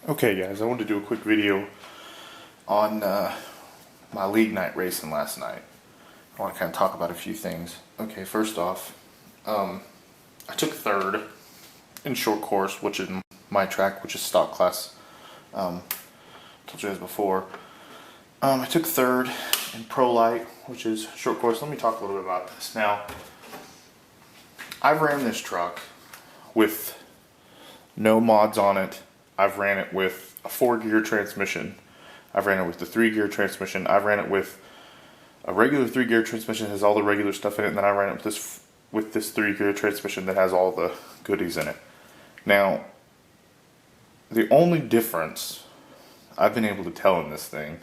Okay guys, I wanted to do a quick video on my league night racing last night. I want to kind of talk about a few things. Okay, first off, I took third in short course, which is my track, which is stock class. Told you guys before. I took third in Prolite, which is short course. Let me talk a little bit about this. Now, I've ran this truck with no mods on it. I've ran it with a 4-gear transmission. I've ran it with the 3-gear transmission. I've ran it with a regular 3-gear transmission that has all the regular stuff in it, and then I ran it with this 3-gear transmission that has all the goodies in it. Now, the only difference I've been able to tell in this thing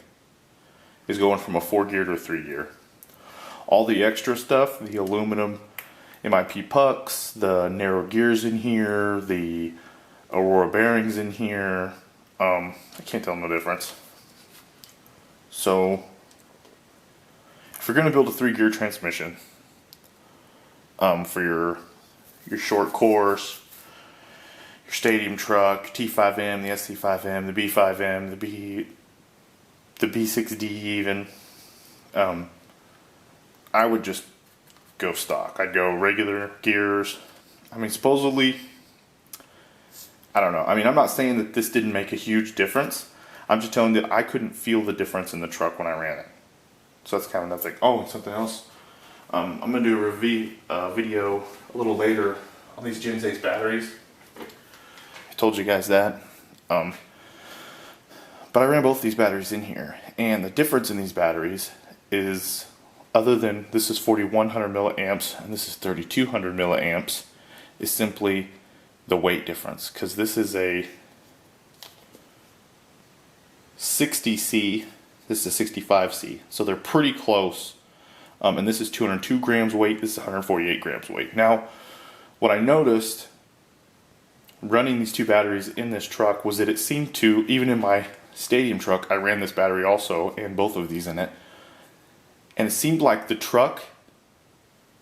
is going from a 4-gear to a 3-gear. All the extra stuff, the aluminum MIP pucks, the narrow gears in here, the Aurora bearings in here, I can't tell no difference. So, if you're going to build a 3-gear transmission for your short course, your stadium truck, T5M, the SC5m, the B5m, the B6D even, I would just go stock. I'd go regular gears. I mean, supposedly, I don't know. I mean, I'm not saying that this didn't make a huge difference. I'm just telling you that I couldn't feel the difference in the truck when I ran it. So that's kind of nothing. Oh, and something else. I'm going to do a video a little later on these Gen 8 batteries. I told you guys that. But I ran both these batteries in here. And the difference in these batteries is, other than this is 4100 milliamps and this is 3200 milliamps, is simply the weight difference, because this is a 60C, this is a 65C, so they're pretty close. And this is 202 grams weight, this is 148 grams weight. Now, what I noticed running these two batteries in this truck was that it seemed to, even in my stadium truck, I ran this battery also, and both of these in it, and it seemed like the truck,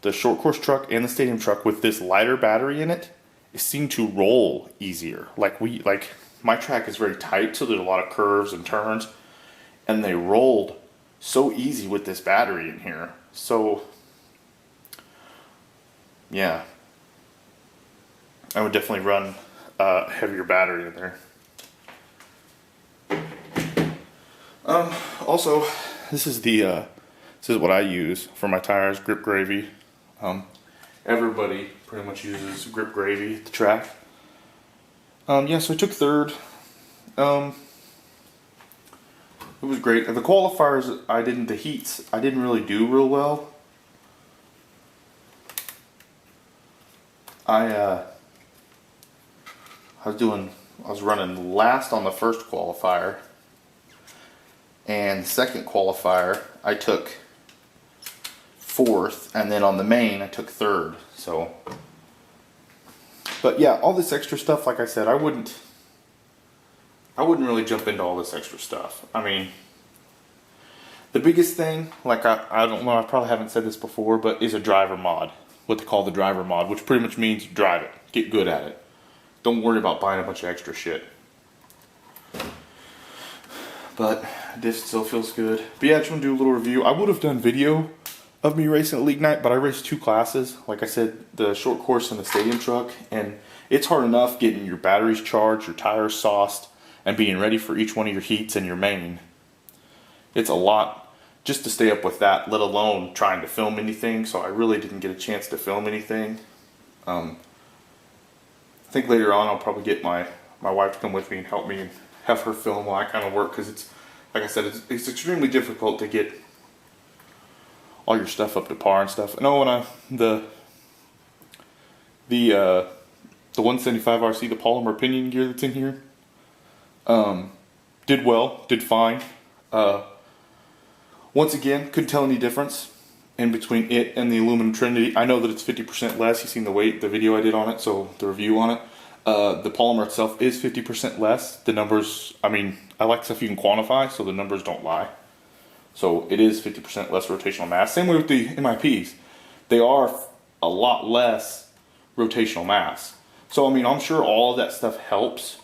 the short course truck and the stadium truck with this lighter battery in it, it seemed to roll easier. Like my track is very tight, so there's a lot of curves and turns, and they rolled so easy with this battery in here. So yeah, I would definitely run a heavier battery in there. Also, this is what I use for my tires, Grip Gravy. Everybody pretty much uses Grip Gravy at the track. Yeah, so I took third. It was great. The qualifiers, the heats, I didn't really do real well. I was running last on the first qualifier, and the second qualifier I took fourth, and then on the main I took third. So, but yeah, all this extra stuff, like I said, I wouldn't really jump into all this extra stuff. I mean, the biggest thing, like I don't know, I probably haven't said this before, but is a driver mod. What they call the driver mod, which pretty much means drive it, get good at it. Don't worry about buying a bunch of extra shit. But this still feels good. But yeah, I just want to do a little review. I would have done video of me racing at league night, but I raced two classes. Like I said, the short course and the stadium truck, and it's hard enough getting your batteries charged, your tires sauced, and being ready for each one of your heats and your main. It's a lot just to stay up with that, let alone trying to film anything, so I really didn't get a chance to film anything. I think later on I'll probably get my wife to come with me and help me and have her film while I kind of work, because it's, like I said, it's extremely difficult to get all your stuff up to par and stuff. And oh, and the 175 RC, the polymer pinion gear that's in here, did well, did fine. Once again, couldn't tell any difference in between it and the aluminum Trinity. I know that it's 50% less. You've seen the video I did on it, so the review on it. The polymer itself is 50% less. The numbers, I mean, I like stuff you can quantify, so the numbers don't lie. So it is 50% less rotational mass. Same way with the MIPs. They are a lot less rotational mass. So I mean, I'm sure all of that stuff helps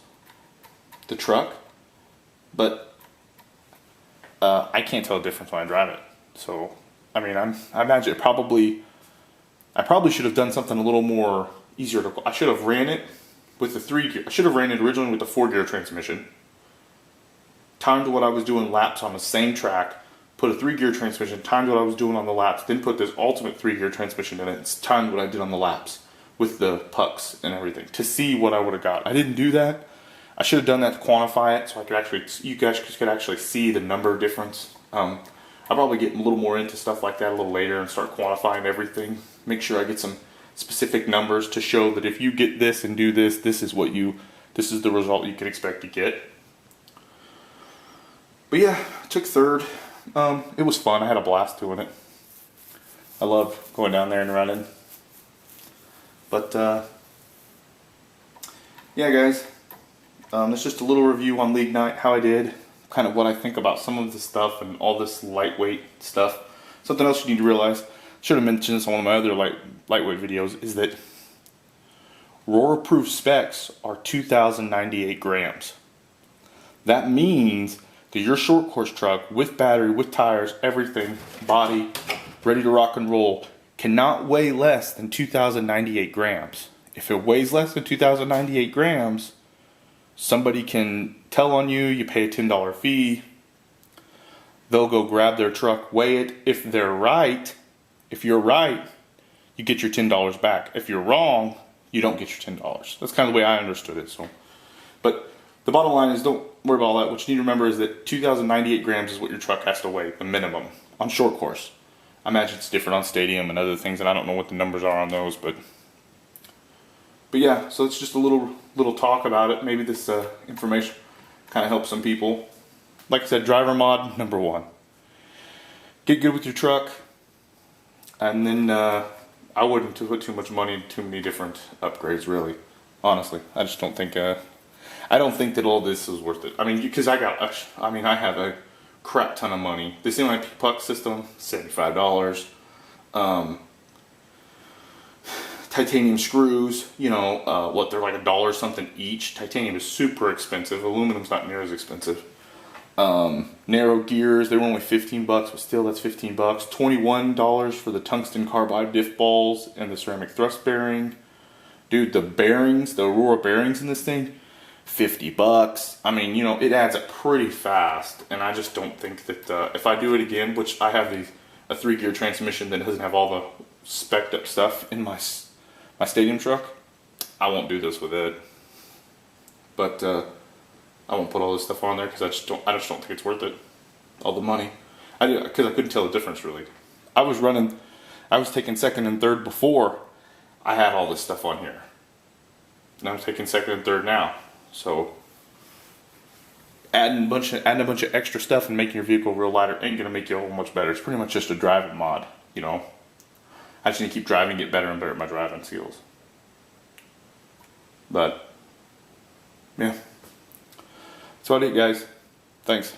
the truck, but I can't tell the difference when I drive it. So, I mean, I imagine I probably should have done something a little more easier to. I should have ran it with the 3 gear. I should have ran it originally with the 4-gear transmission. Timed what I was doing laps on the same track. Put a 3-gear transmission. Timed what I was doing on the laps. Then put this ultimate 3-gear transmission in it. It's timed what I did on the laps with the pucks and everything to see what I would have got. I didn't do that. I should have done that to quantify it so I could actually, you guys could actually see the number difference. I'll probably get a little more into stuff like that a little later and start quantifying everything. Make sure I get some specific numbers to show that if you get this and do this, this is the result you can expect to get. But yeah, I took third. It was fun. I had a blast doing it. I love going down there and running. But yeah, guys, it's just a little review on League Night, how I did, kind of what I think about some of the stuff and all this lightweight stuff. Something else you need to realize, should have mentioned this on one of my other lightweight videos, is that roar-proof specs are 2,098 grams. That means that your short course truck with battery, with tires, everything, body, ready to rock and roll, cannot weigh less than 2,098 grams. If it weighs less than 2,098 grams, somebody can tell on you, you pay a $10 fee, they'll go grab their truck, weigh it. If they're right, if you're right, you get your $10 back. If you're wrong, you don't get your $10. That's kind of the way I understood it. So, but the bottom line is, don't worry about all that. What you need to remember is that 2,098 grams is what your truck has to weigh, the minimum, on short course. I imagine it's different on stadium and other things, and I don't know what the numbers are on those, but yeah, so it's just a little talk about it. Maybe this information kind of helps some people. Like I said, driver mod number 1. Get good with your truck, and then I wouldn't put too much money into too many different upgrades, really. Honestly, I just don't think I don't think that all this is worth it. I mean, because I have a crap ton of money. The CMIP puck system, $75. Titanium screws, they're like $1 something each. Titanium is super expensive. Aluminum's not near as expensive. Narrow gears, they were only 15 bucks, but still that's 15 bucks. $21 for the tungsten carbide diff balls and the ceramic thrust bearing. Dude, the bearings, the Aurora bearings in this thing, 50 bucks. I mean, it adds up pretty fast, and I just don't think that if I do it again, which I have a 3-gear transmission that doesn't have all the spec'd up stuff in my stadium truck, I won't do this with it. But I won't put all this stuff on there because I just don't think it's worth it. All the money, because I couldn't tell the difference really. I was taking second and third before I had all this stuff on here, and I'm taking second and third now. So adding a bunch of extra stuff and making your vehicle real lighter ain't gonna make you a whole much better. It's pretty much just a driving mod, I just need to keep driving, get better and better at my driving skills. But yeah, that's about it, guys. Thanks.